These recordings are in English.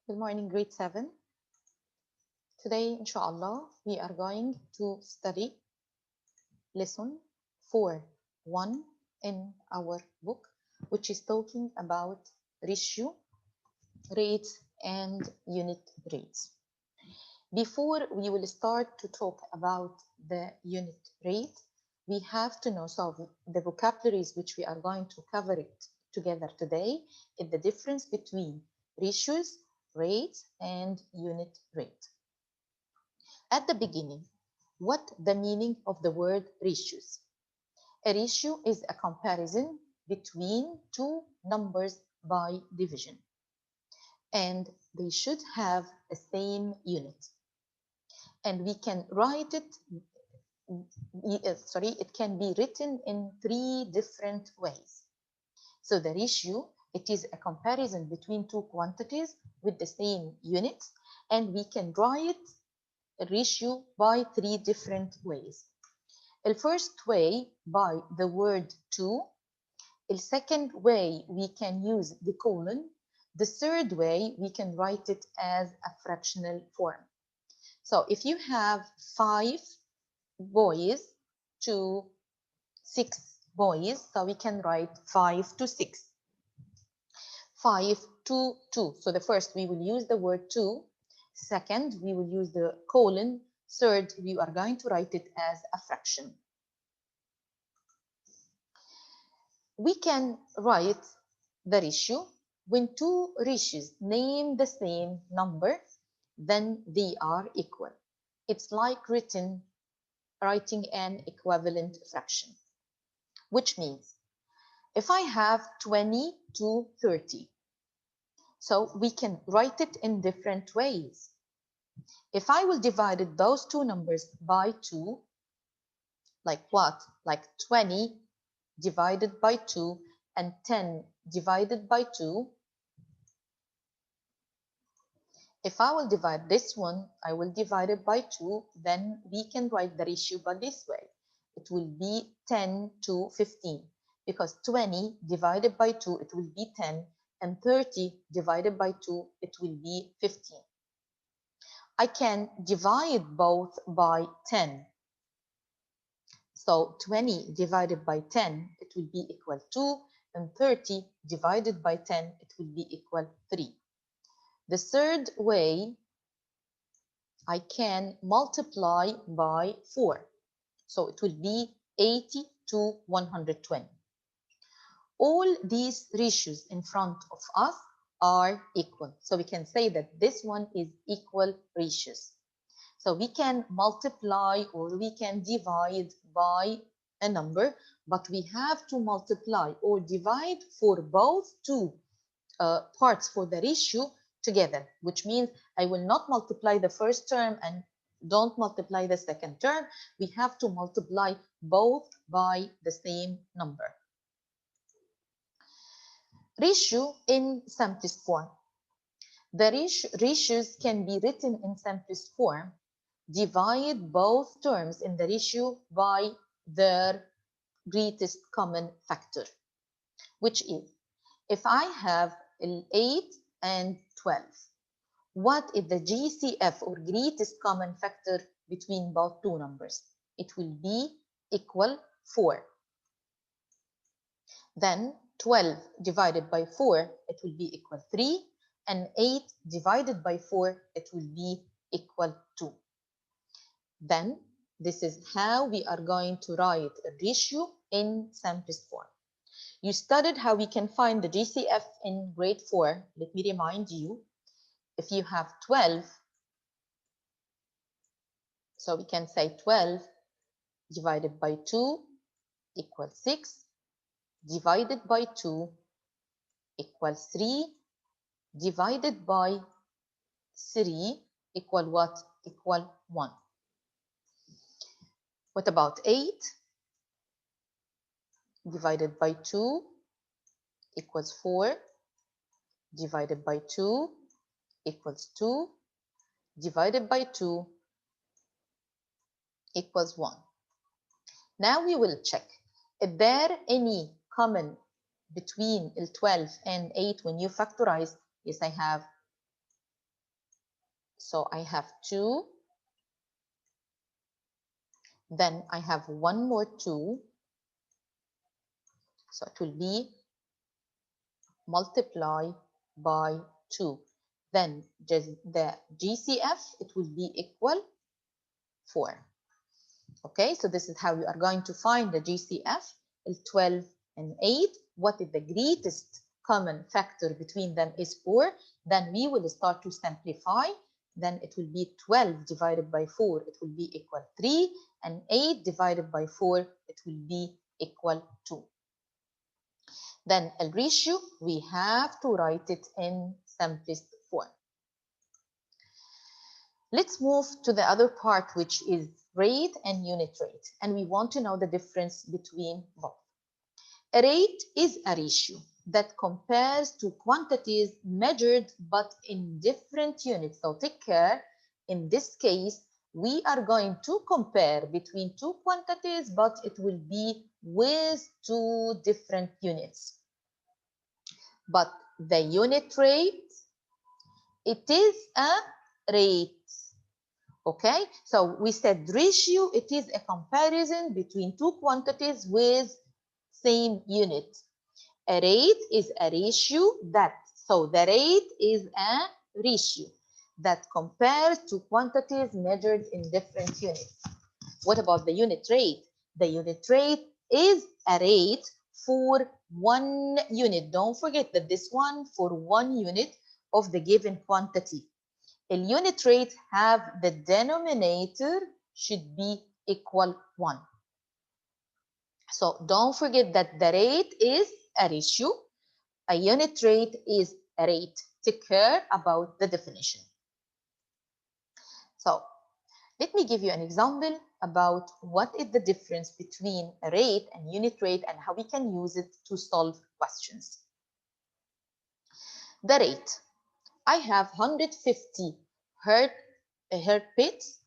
Good morning, grade 7. Today, inshallah, we are going to study lesson 4.1 in our book, which is talking about ratio, rates, and unit rates. Before we will start to talk about the unit rate, we have to know, so the vocabularies which we are going to cover it together today is the difference between ratios, rates, and unit rate. At the beginning, what the meaning of the word ratios? A ratio is a comparison between two numbers by division, and they should have the same unit. And we can write it, it can be written in three different ways. So the ratio, it is a comparison between two quantities with the same units, and we can write a ratio by three different ways. The first way by the word 2. The second way we can use the colon. The third way we can write it as a fractional form. So if you have 5 boys to 6 boys, so we can write 5 to 6. 5 to 2. So the first we will use the word 2. Second, we will use the colon. Third, we are going to write it as a fraction. We can write the ratio when two ratios name the same number, then they are equal. It's like writing an equivalent fraction, which means if I have 20 to 30, so we can write it in different ways. If I will divide those two numbers by 2, like what? Like 20 divided by 2 and 10 divided by 2. If I will divide this one, I will divide it by 2, then we can write the ratio by this way. It will be 10 to 15, because 20 divided by 2, it will be 10, and 30 divided by 2, it will be 15. I can divide both by 10. So 20 divided by 10, it will be equal 2, and 30 divided by 10, it will be equal 3. The third way, I can multiply by 4. So it will be 80 to 120. All these ratios in front of us are equal. So we can say that this one is equal ratios. So we can multiply or we can divide by a number, but we have to multiply or divide for both two parts for the ratio together, which means I will not multiply the first term and don't multiply the second term. We have to multiply both by the same number. Ratio in simplest form. The ratios can be written in simplest form. Divide both terms in the ratio by their greatest common factor, which is, if I have 8 and 12, what is the GCF or greatest common factor between both two numbers? It will be equal 4. Then 12 divided by 4, it will be equal 3, and 8 divided by 4, it will be equal 2. Then this is how we are going to write a ratio in simplest form. You studied how we can find the GCF in grade 4. Let me remind you, if you have 12, so we can say 12 divided by 2 equals 6, divided by 2 equals 3, divided by 3 equal what? Equal 1. What about 8? Divided by 2 equals 4, divided by 2 equals 2, divided by 2 equals 1. Now we will check, is there any common between 12 and 8 when you factorize? Yes, I have So I have 2, then I have one more 2. So it will be multiply by 2. Then just the GCF, it will be equal 4. Okay, so this is how you are going to find the GCF, 12 and 8. What is the greatest common factor between them is 4. Then we will start to simplify. Then it will be 12 divided by 4, it will be equal 3. And 8 divided by 4, it will be equal 2. Then a ratio, we have to write it in simplest form. Let's move to the other part, which is rate and unit rate. And we want to know the difference between both. A rate is a ratio that compares two quantities measured but in different units. So take care, in this case, we are going to compare between two quantities, but it will be with two different units. But the unit rate, it is a rate. Okay, so we said ratio, it is a comparison between two quantities with same unit. A rate is a ratio that, so the rate is a ratio that compares two quantities measured in different units. What about the unit rate? The unit rate is a rate for one unit. Don't forget that this one for one unit of the given quantity. A unit rate have the denominator should be equal 1. So don't forget that the rate is a ratio. A unit rate is a rate. Take care about the definition. So let me give you an example about what is the difference between a rate and unit rate and how we can use it to solve questions. The rate. I have 150 heartbeats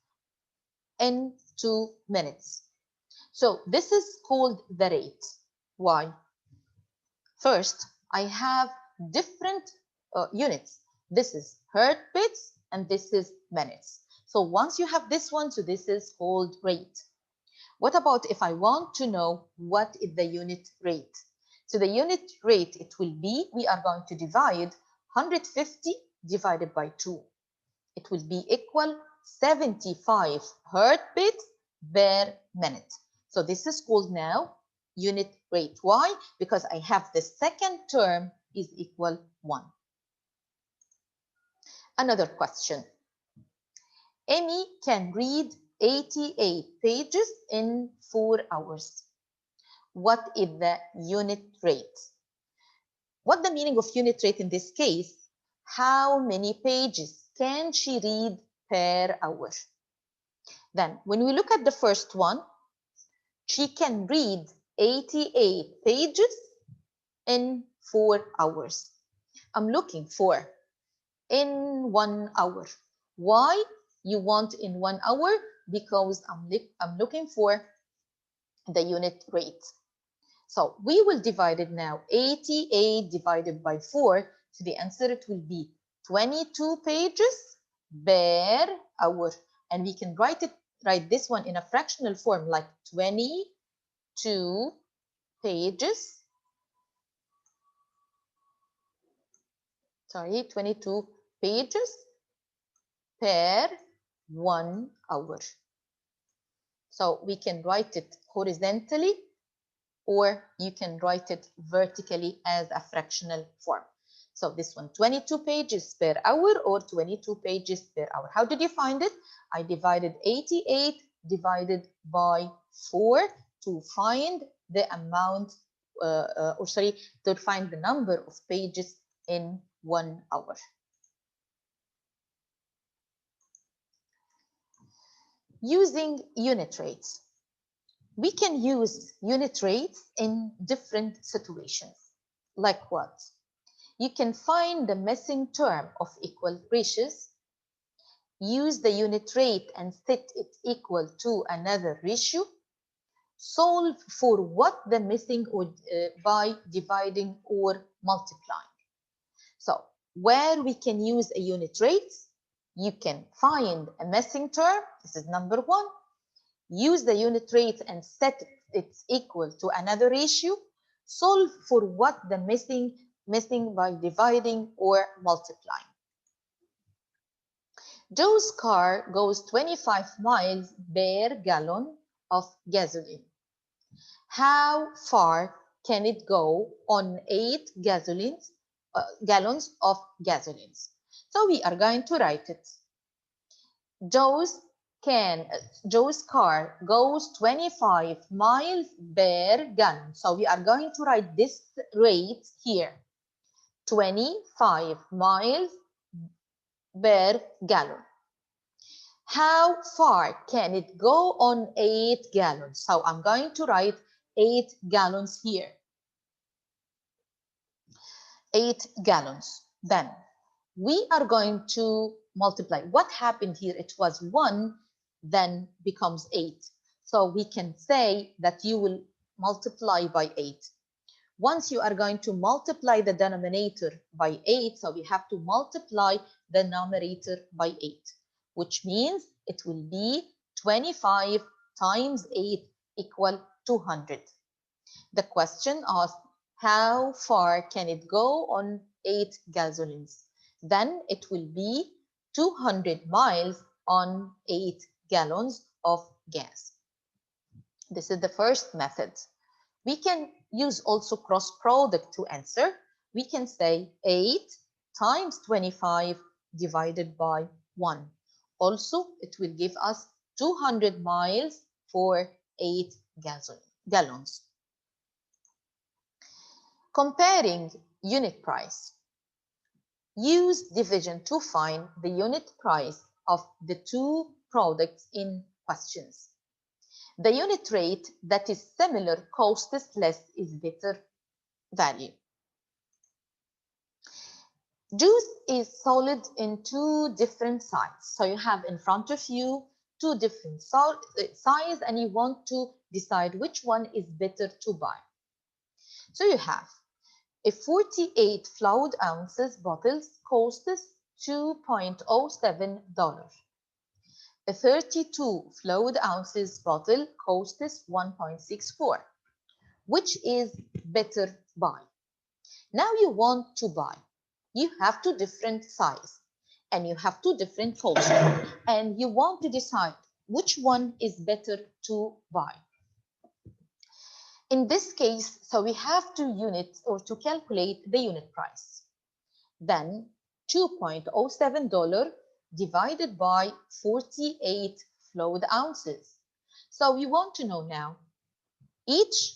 in 2 minutes. So this is called the rate. Why? First, I have different units. This is heartbeats and this is minutes. So once you have this one, so this is called rate. What about if I want to know what is the unit rate? So the unit rate, it will be, we are going to divide 150 divided by 2. It will be equal 75 heartbeats per minute. So this is called now unit rate. Why? Because I have the second term is equal 1. Another question. Amy can read 88 pages in 4 hours. What is the unit rate? What the meaning of unit rate in this case? How many pages can she read per hour? Then when we look at the first one, she can read 88 pages in 4 hours. I'm looking for in 1 hour. Why you want in 1 hour? Because I'm looking for the unit rate. So we will divide it now. 88 divided by 4. So the answer it will be 22 pages per hour. And we can write this one in a fractional form like 22 pages. 22 pages per 1 hour. So we can write it horizontally or you can write it vertically as a fractional form. So this one, 22 pages per hour or 22 pages per hour. How did you find it? I divided 88 divided by 4 to find the amount, to find the number of pages in 1 hour. Using unit rates. We can use unit rates in different situations. Like what? You can find the missing term of equal ratios, use the unit rate and set it equal to another ratio, solve for what the missing by dividing or multiplying. So where we can use a unit rate, You can find a missing term. This is number one. Use the unit rate and set it equal to another ratio. Solve for what the missing by dividing or multiplying. Joe's car goes 25 miles per gallon of gasoline. How far can it go on 8 gallons of gasoline? So we are going to write it. Joe's car goes 25 miles per gallon. So we are going to write this rate here. 25 miles per gallon. How far can it go on 8 gallons? So I'm going to write 8 gallons here. 8 gallons. Then we are going to multiply. What happened here? It was 1, then becomes 8. So we can say that you will multiply by 8. Once you are going to multiply the denominator by 8, so we have to multiply the numerator by 8, which means it will be 25 times 8 equal 200. The question asks, how far can it go on 8 gasolines? Then it will be 200 miles on 8 gallons of gas. This is the first method. We can use also cross product to answer. We can say 8 times 25 divided by 1. Also, it will give us 200 miles for 8 gallons. Comparing unit price. Use division to find the unit price of the two products in questions. The unit rate that is similar costs less is better value. Juice is sold in 2 different sizes. So you have in front of you 2 different sizes and you want to decide which one is better to buy. So you have a 48 fluid ounces bottle costs $2.07. A 32 fluid ounces bottle costs $1.64. Which is better buy? Now you want to buy. You have 2 different size and you have 2 different culture and you want to decide which one is better to buy. In this case, so we have to calculate the unit price. Then $2.07 divided by 48 fluid ounces. So we want to know now each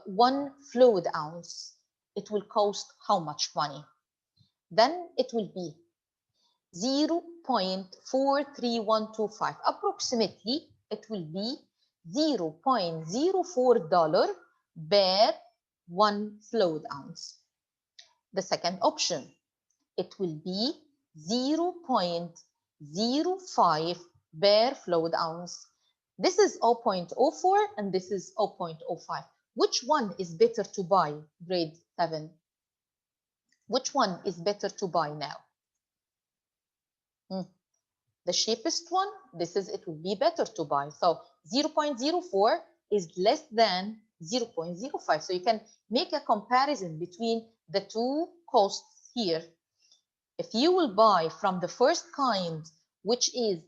1 fluid ounce, it will cost how much money? Then it will be 0.43125. Approximately, it will be $0.04 per 1 fluid ounce. The second option, it will be 0.05 per fluid ounce. This is 0.04 and this is 0.05. Which one is better to buy, grade 7? Which one is better to buy now? The cheapest one, it will be better to buy. So 0.04 is less than 0.05. So you can make a comparison between the 2 costs here. If you will buy from the first kind, which is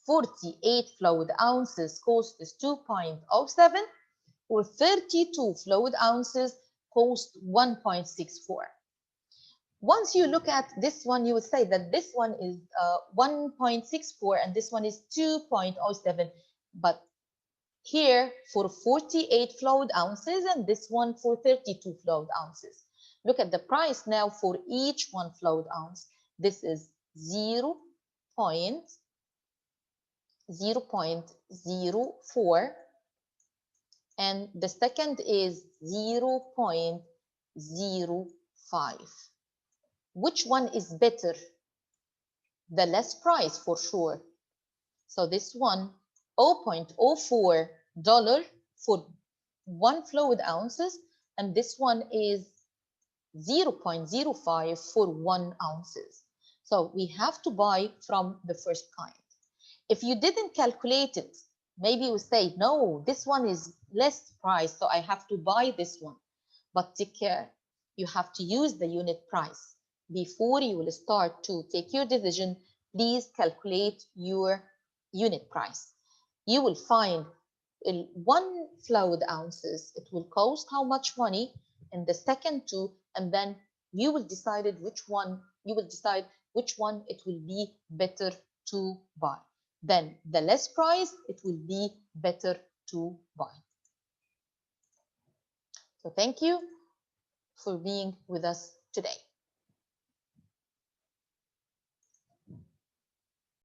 48 fluid ounces costs 2.07, or 32 fluid ounces cost 1.64. Once you look at this one, you would say that this one is 1.64 and this one is 2.07. But here for 48 fluid ounces and this one for 32 fluid ounces. Look at the price now for each 1 fluid ounce. This is 0.04 and the second is 0.05. Which one is better? The less price for sure. So this one, $0.04 for 1 fluid ounces, and this one is 0.05 for 1 ounces. So we have to buy from the first kind. If you didn't calculate it, maybe you say, no, this one is less price, so I have to buy this one. But take care, you have to use the unit price. Before you will start to take your decision, please calculate your unit price. You will find one fluid ounces, it will cost how much money, and the second two, and then you will decide which one it will be better to buy. Then the less price, it will be better to buy. So thank you for being with us today.